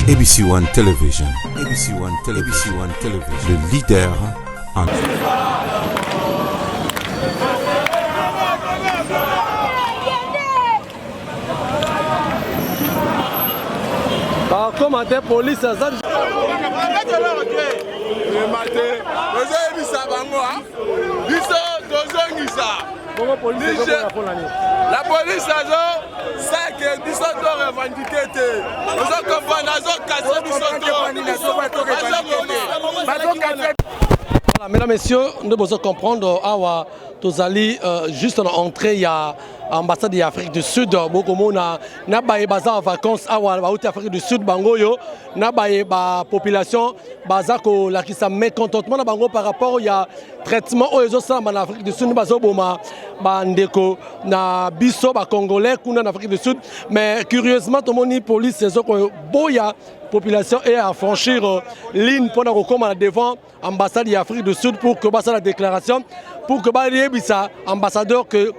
ABC One Television. ABC One Television. ABC One Television. Le leader en... Comment des polices ça la police a 5 biso to revendiquer te. Nous avons cassé Voilà, mesdames, messieurs, nous devons comprendre awa tozali juste en entrée il y a ambassade d'Afrique du Sud beaucoup na baye baza en vacances awa ba Afrique du Sud bangoyo na baye ba population baza ko la qui sa mécontentement na bango par rapport au ya traitement aux autres en Afrique du Sud bazo boma ba ndeko na biso ba congolais kuna en Afrique du Sud mais curieusement tout monde police c'est ko boya population est à franchir ligne pendant qu'on commence devant ambassade d'Afrique du Sud pour que basa la déclaration pour que ba bisa ambassadeur que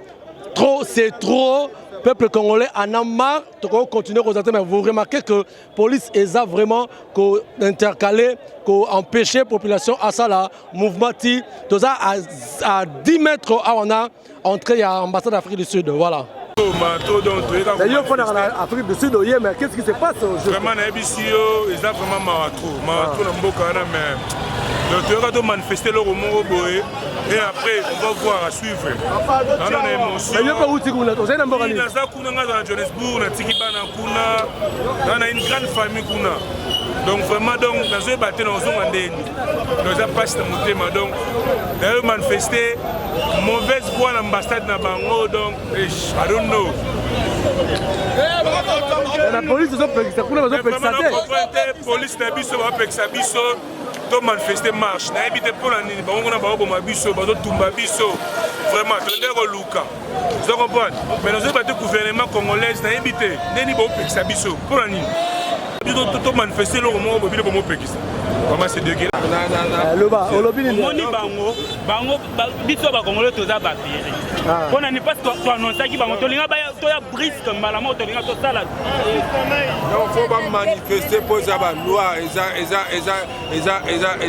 trop, c'est trop. Peuple congolais en a marre de continuer à constater, mais vous remarquez que la police est vraiment intercalée, empêcher la population à ça, là, mouvement à 10 mètres on a entré à l'ambassade d'Afrique du Sud. Voilà. D'ailleurs, il faut en Afrique du Sud, mais qu'est-ce qui se passe aujourd'hui? Vraiment, ils ont vraiment marathon, mais donc, tu vas manifester le roman et après, on va voir à suivre. On a une émotion. On a une grande famille. Donc, vraiment, dans ce bâtiment, on a des donc, d'ailleurs, manifester, mauvaise voix à l'ambassade de Bango, donc, I don't know. La police, ils ont police to manifester marche na ebite pour la nini bango na bango mabiso bazo tumba biso vraiment tendero luka vous comprenez mais nous avons gouvernement congolais na ebite neni ba opekisa biso pour la nini biso to manifester le moment bobile bomo pekisa vraiment c'est dégueulasse le bas olobini moni bango biso ba congolais toza ba pire on a ni pas to annoncer ki bango to linga ba to ya brisque malama to linga to sala non faut pas manifester pour ça ba loi eza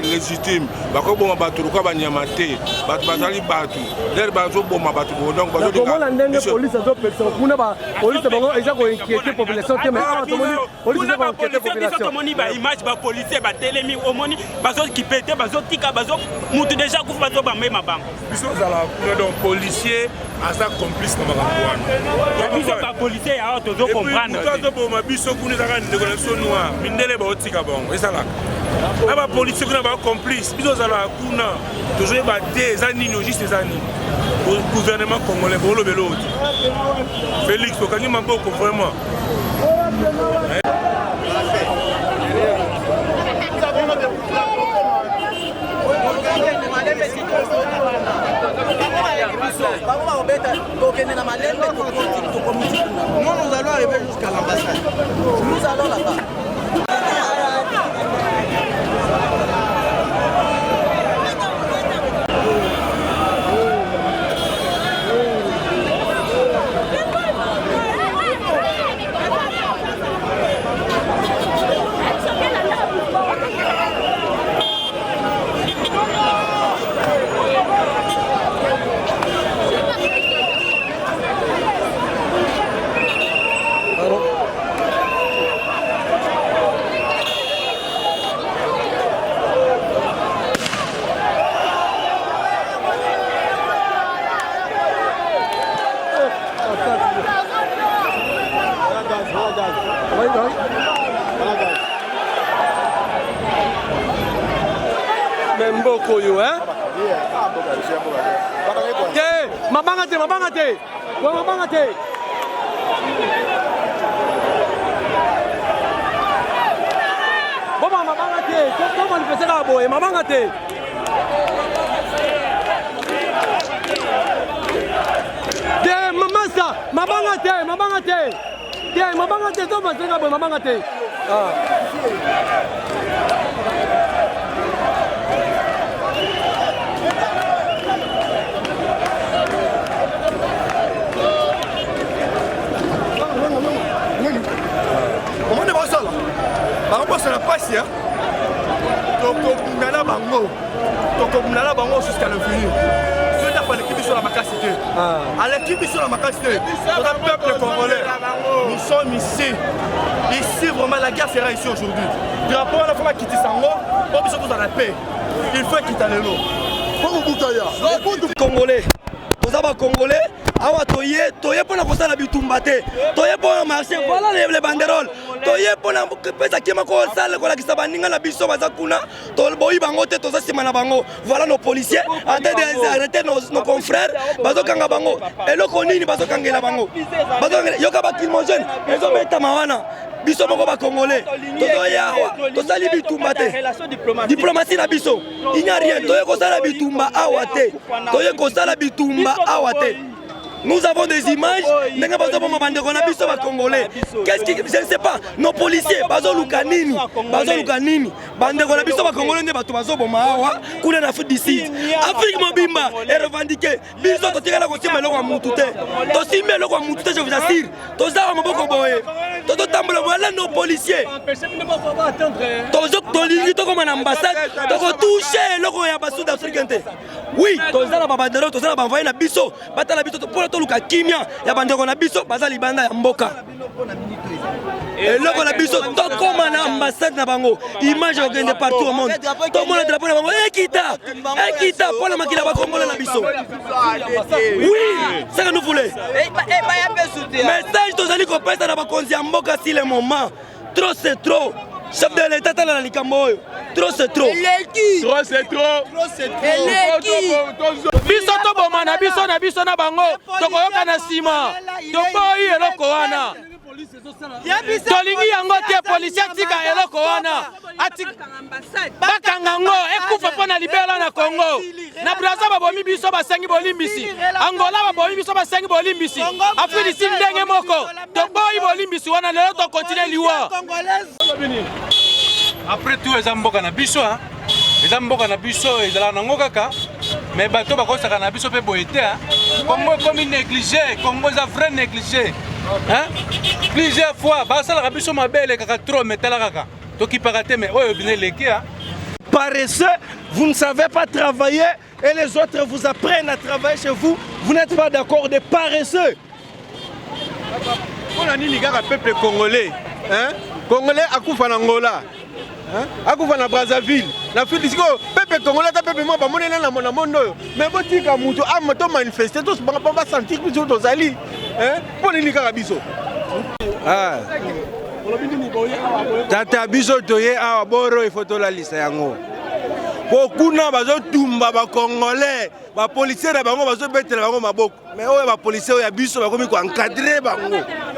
légitime bako boma batu ko banyama te batu bazali batu der bazo boma batu donc bazo dinga comment ndenge police azo peksa kuna ba police bango eza ko inquiéter population te mais ah to moni police eza ko inquiéter population to moni ba image ba policier ba telemi au moni bazo ki pété bazo tika bazo mutu déjà kufa bazo ba mema bango biso zala donc policier asa complice na makambo biso ba policier ya to zo comprendre to boma biso kuna zaka ndeko noir mindele ba otika bango ezala aba politique kuna ba complice biso zala kuna toujours ba des années juste des années gouvernement congolais bolo belo Félix okangi maboko vraiment nous allons arriver jusqu'à l'ambassade. Nous allons là-bas. Mboko yo hein mabanga te mabanga te boma mabanga te to manifester ka boye mabanga te de mamasa mabanga te to manifester ka boye mabanga te Comment on est là? bakobosana mpasi tokobundana bango jusqu'à l'infini soki aleki biso na makasi te aleki biso na makasi te toza peuple congolais nous sommes ici vraiment la guerre sera ici aujourd'hui drapeau wana fo bakitisa yango po biso tozala paix il faut ekita lelo congolais toza bacongolais awa toye mpona kosala bitumba te toye mpona marché voilà les banderoles toye mpona pesa kima kosala kolakisa baninga na biso baza kuna boyi bango te toza nsima na bango voilà nos policiers arrêter nos confrères bazokanga bango eloko nini bazokangela bango yoka bakilmogène ezobetama wana biso moko bacongolais tozoya awa tosali bitumba te diplomatie na biso il n'y a rien toye kosala bitumba awa te toye kosala bitumba awa te. Nous avons des images, qu'est-ce qui, je ne sais pas, nos policiers, Bazo Lukanini, Bandeko na biso ba Congolais ne bato bazo boma awa, kuna na Afrique du Sud. Afrique mobimba est revendiqué. Biso to tika la kosi melo kwa mutute. To si melo kwa mutute, je vous assure. To za maboko boye. To tambola voilà nos policiers. To zo to lingi to comme ambassade, to ko toucher loko ya basu d'Afrique te. Oui, to za la babandero, to za la banvoyer na biso, batala biso pour to luka kimia ya bandeko na biso bazali banda ya mboka. Et là on a biso to comme na ambassade na bango. Image de partout au monde. Tout le monde a drapeau na bango. Ekita pour la makila ba Congolais na biso. Oui, ça que nous voulons. Message tozali ko pesa na ba konzi ya mboka si le moment. Trop c'est trop. Chef de l'État dans la Likambo. Trop c'est trop. Trop c'est trop. Biso to bomana biso na bango. Tokoyoka na sima. Tokoyi eloko wana. Tolingi yango te policier tika eloko wana. Bakanga ngo ekufa pona libela na Congo. Na Brazza babomi biso basengi bolimbisi. Angola babomi biso basengi bolimbisi. Afrique du Sud ndenge moko. Tokoyi bolimbisi wana lelo to continuer liwa. Après tout eza mboka na biso eza mboka na biso ezala nango kaka mais bato bakosaka na biso pe boye te Congo comme négligé Congo eza vrai négligé plusieurs fois basalaka biso mabele kaka trop metala kaka tokipaka te mais oyo bine leki paresseux, vous ne savez pas travailler et les autres vous apprennent à travailler chez vous, vous n'êtes pas d'accord des paresseux. On a dit les gars peuple congolais, congolais akufa na Angola, akufa na Brazzaville, na Fidisco, peuple congolais ta peuple moi ba monela na mona mondo, mais botika mutu amato manifester tous ba sentir que tous ali, pour les gars biso. Tata biso toye awa boro il faut to la liste yango. Bokuna bazo tumba ba congolais, ba policiers na bango bazo betela bango maboko. Mais oyo ba policiers ya biso bakomi ko encadrer bango.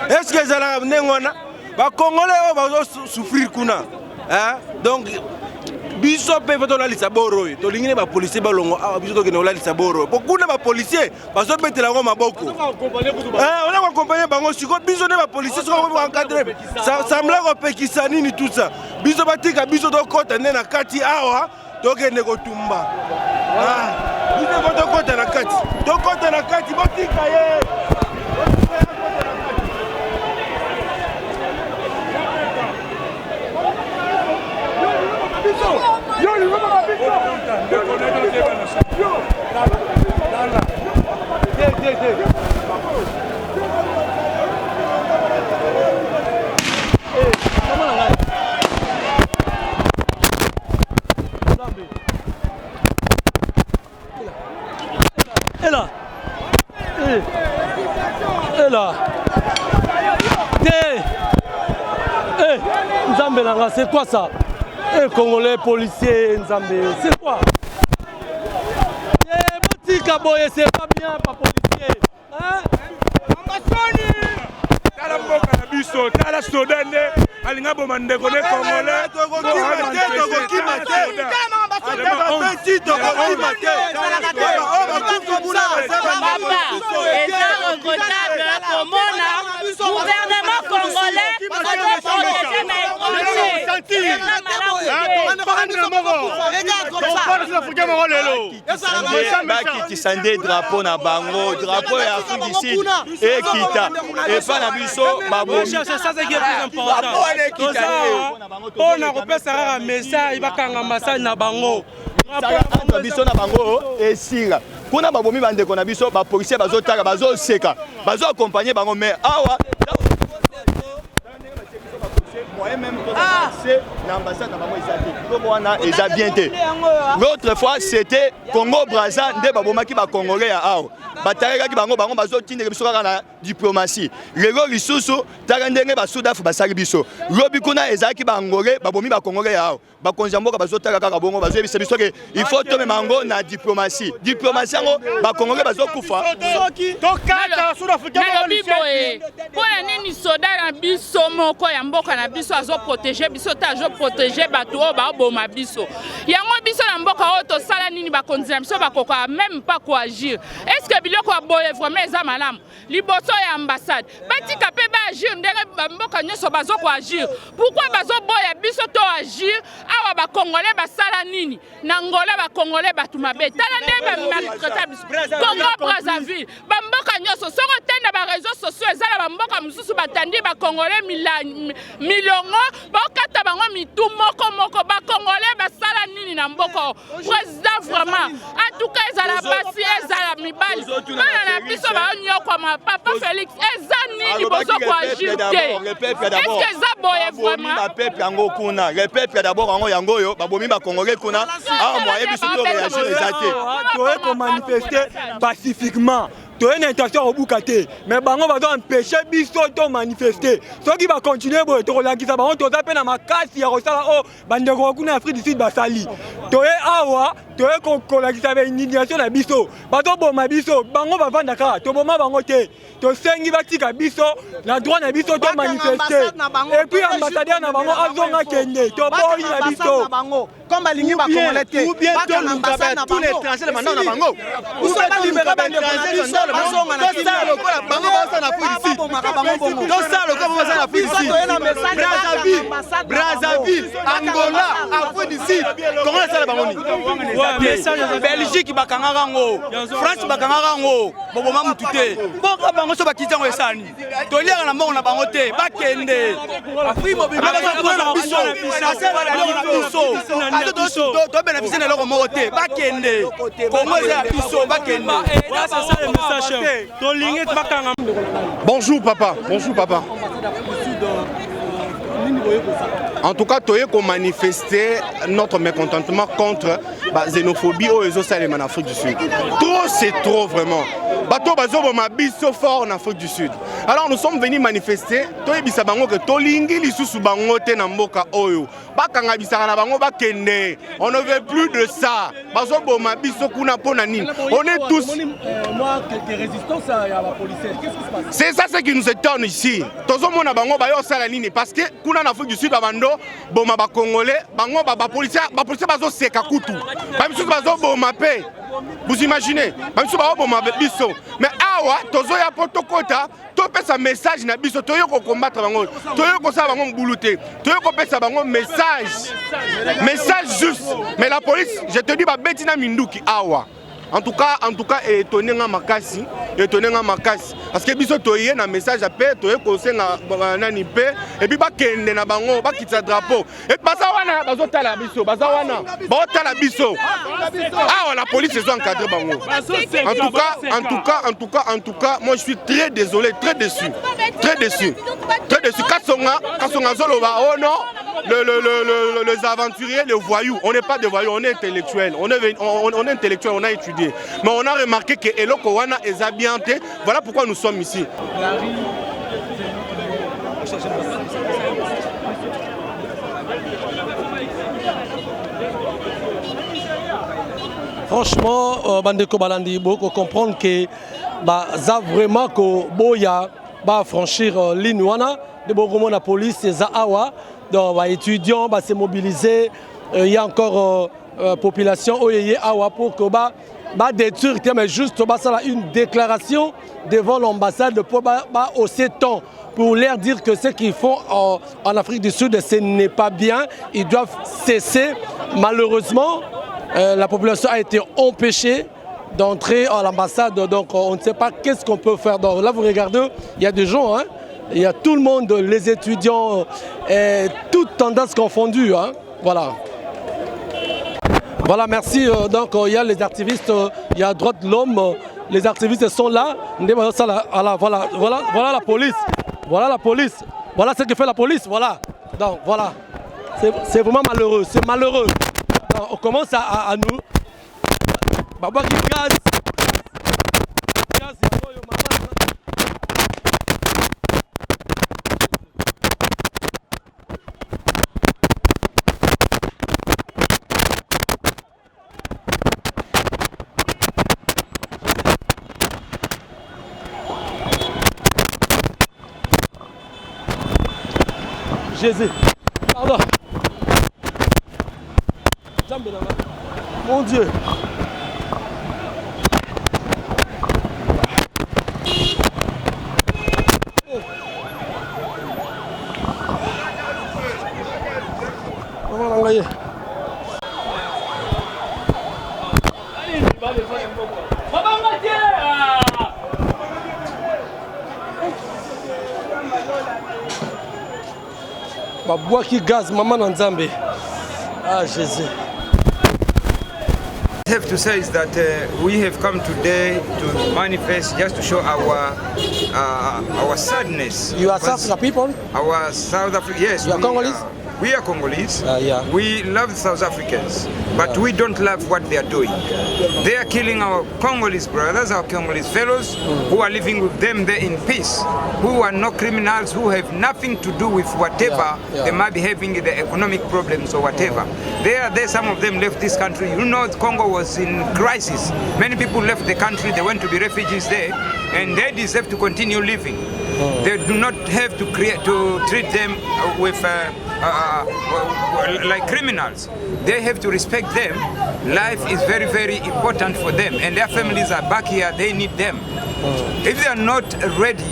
Est-ce que ça la ndengona? Ba congolais oyo bazo souffrir kuna. Donc biso pe faut to la liste boro. To lingine ba policiers balongo awa biso to kena la liste boro. Bokuna ba policiers bazo betela bango maboko. On a accompagné bango siko biso ne ba policiers so ko encadrer. Ça semble ko pekisa nini tout ça. Biso batika biso do kota na kati awa. Tokende kotumba. Biso ko kota na kati. To kota na kati botika ye. Yo, le va biso. Nzambe, c'est quoi ça? Congolais, policiers, Nzambe, c'est quoi? Botika boye, c'est pas bien, pas policier. Tala mboka na biso, tala Sodane, alinga bomande kone Congolais. Gouvernement congolais, bakitisa nde drapeau na bango drapeau ya Afrique du Sud ekita epa na biso babomi mpona kopesa kaka message bakanga masage na bango biso na bango esila kuna babomi bandeko na biso bapolisier bazotaka bazoseka bazoakompagne bango mais awa l'ambassade est bien. L'autre fois, c'était Congo-Brazza, nde babomaki ba Congolais ya awa. Batalaki bango bango bazotindela biso kaka na diplomatie. Lelo lisusu taka ndenge ba Soudafu basali biso. Lobi kuna ezaki ba Angolais babomi ba Congolais ya awa. Ba konjamboka bazotaka kaka bongo bazobisa biso ke il faut tomber mango na diplomatie. Diplomatie ngo ba Congolais bazokufa. Tokata Sud-Africain pona nini soda na biso moko ya mboka na biso azo protéger biso ta azo protéger bato o ba boma biso. Yango biso na mboka o to sala nini ba konzina biso ba koka même pas quoi agir. Est-ce que biloko boye vraiment eza malamu liboso ya ambassade batika pe ba agir ndenge mboka nyoso bazo ko agir. Pourquoi bazo boye biso to agir awa ba Congolais ba sala nini na Angola ba Congolais ba tumabe tala ndebe maltraiter biso Congo Brazzaville ba mboka nyoso soko tenda ba réseaux sociaux ezala ba mboka mususu batandi ba Congolais miliongo ba kata bango mitu moko ba Congolais ba sala nini na mboka président vraiment en tout cas ezala basi ezala mibali na biso ba nyoko ma papa Félix ezani liboso ko agir est-ce que ça boye vraiment le peuple yango kuna le peuple d'abord yango yango yo babomi ba Congolais kuna ah moi et biso to réagir les athées to manifester pacifiquement. Tu as une intention au Boukate, mais bango va empêcher biso de manifester. Ceux qui va continuer pour te relaxer, ça va on te taper dans ma casse, il y a resala oh bandeko kuna Afrique du Sud basali. Tu es awa, tu es relaxer avec une indignation na biso. Bato boma biso, bango va vendre ka, to boma bango te. To sengi batika biso, la droit na biso de manifester. Et puis ambassadeur na bango azonga kende, to boyi na biso. Comme balingi ba Congolais te. Ou bien tous les étrangers maintenant na bango. Ou ça va libérer bandeko na Brazzaville, Angola, Afrique du Sud. Comment ça la bangoni? Belgique bakanga rango, France bakanga rango, bobo mamu tuté. Boka bango so bakizango esani. Toliaka na mbongo na bango te, bakende. Afrique mobile bakanga biso. Asala na biso. To bénéficier de leur moté, bakende. Comment ça biso bakende? C'est ça le message. Bonjour papa, bonjour papa. En tout cas, toye qu'on manifester notre mécontentement contre la xénophobie aux États-Unis en Afrique du Sud. Trop, c'est trop vraiment. Bato bazo boma biso fort en Afrique du Sud. Alors nous sommes venus manifester. Toye bisa bango que tolingi lisusu bango te na mboka oyo. Bakanga bisa na bango bakende. On ne veut plus de ça. Bazo boma biso kuna pona nini. On est tous. Moi, quelques résistances à la police. Qu'est-ce qui se passe? C'est ça ce qui nous étonne ici. Tozo mona bango ba yo sala nini parce que kuna en Afrique du Sud bando boma ba Congolais, bango ba policier bazo seka kutu. Ba biso bazo boma pe. Vous imaginez? Ba biso ba boma biso. Mais awa tozo ya potokota, to pesa message na biso toyo ko combattre bango. Toyo ko sa bango mbuluté. Toyo ko pesa bango message. Message juste. Mais la police, je te dis ba betina minduki awa. En tout cas, étonné nga makasi, parce que biso toye na message appel, toye conseil na nani pe, et puis ba kende na bango, ba kitsa drapeau. Et bazawana, bazotala biso, bazawana, bazotala biso. Ah, la police les a encadré bango. En tout cas, moi je suis très désolé, très déçu. Kasonga Zoloba, oh non, les aventuriers, les voyous, on n'est pas des voyous, on est intellectuels, on est intellectuels, on a étudié. Mais on a remarqué que Eloko Wana est habillanté. Voilà pourquoi nous sommes ici. Franchement, Bandeko Balandi, il faut comprendre que ça vraiment que Boya va franchir ligne Wana, de beaucoup la police, c'est Awa, donc les étudiants va se mobiliser. Il y a encore population Awa pour que détruire, mais juste une déclaration devant l'ambassade pour hausser ton pour leur dire que ce qu'ils font en Afrique du Sud, ce n'est pas bien. Ils doivent cesser. Malheureusement, la population a été empêchée d'entrer à l'ambassade, donc on ne sait pas qu'est-ce qu'on peut faire. Donc là, vous regardez, il y a des gens, hein, il y a tout le monde, les étudiants, toutes tendances confondues, hein, voilà. Voilà, merci. Donc il y a les activistes, il y a droit de l'homme, les activistes sont là. Voilà la police, voilà la police, voilà ce que fait la police, voilà. Donc voilà, c'est vraiment malheureux, c'est malheureux. Donc, on commence à nous. Baba qui gaz. Jésus. Pardon. Mon Dieu. Babouaki gaz, maman Nzambe. Ah Jésus. I have to say is that we have come today to manifest just to show our sadness. You are South African people? Our South Africa, yes. You are Congolese? We are Congolese. Yeah. We love South Africans, but we don't love what they are doing. They are killing our Congolese brothers, our Congolese fellows, who are living with them there in peace, who are no criminals, who have nothing to do with whatever they might be having, the economic problems or whatever. There, some of them left this country. You know, Congo was in crisis. Many people left the country. They went to be refugees there, and they deserve to continue living. They do not have to treat them with like criminals. They have to respect them. Life is very, very important for them, and their families are back here. They need them. If they are not ready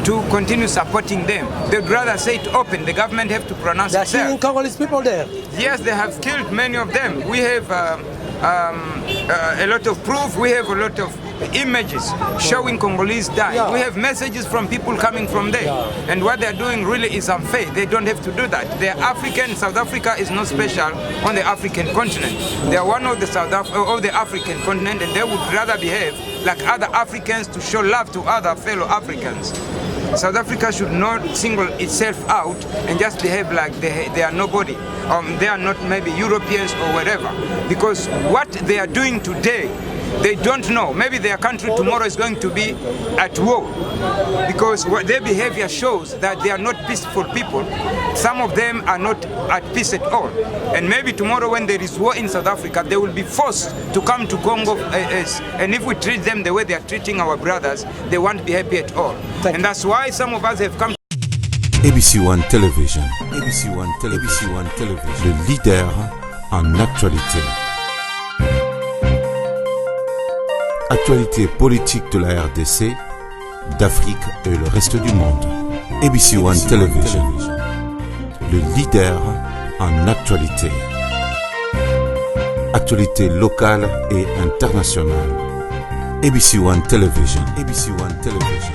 to continue supporting them, they'd rather say it open. The government have to pronounce itself. There are Congolese people there. Yes, they have killed many of them. We have a lot of proof. We have a lot of images showing Congolese die. We have messages from people coming from there. And what they're doing really is unfair. They don't have to do that. They're African. South Africa is not special on the African continent. They are one of the African continent, and they would rather behave like other Africans to show love to other fellow Africans. South Africa should not single itself out and just behave like they are nobody. They are not maybe Europeans or whatever. Because what they are doing today, they don't know. Maybe their country tomorrow is going to be at war. Because what their behavior shows that they are not peaceful people. Some of them are not at peace at all. And maybe tomorrow when there is war in South Africa, they will be forced to come to Congo. And if we treat them the way they are treating our brothers, they won't be happy at all. And that's why some of us have come. ABC One Television. ABC One Television. Le leader en actualité. Actualité politique de la RDC, d'Afrique et le reste du monde. ABC One Television. Le leader en actualité. Actualité locale et internationale. ABC One Television. ABC One Television.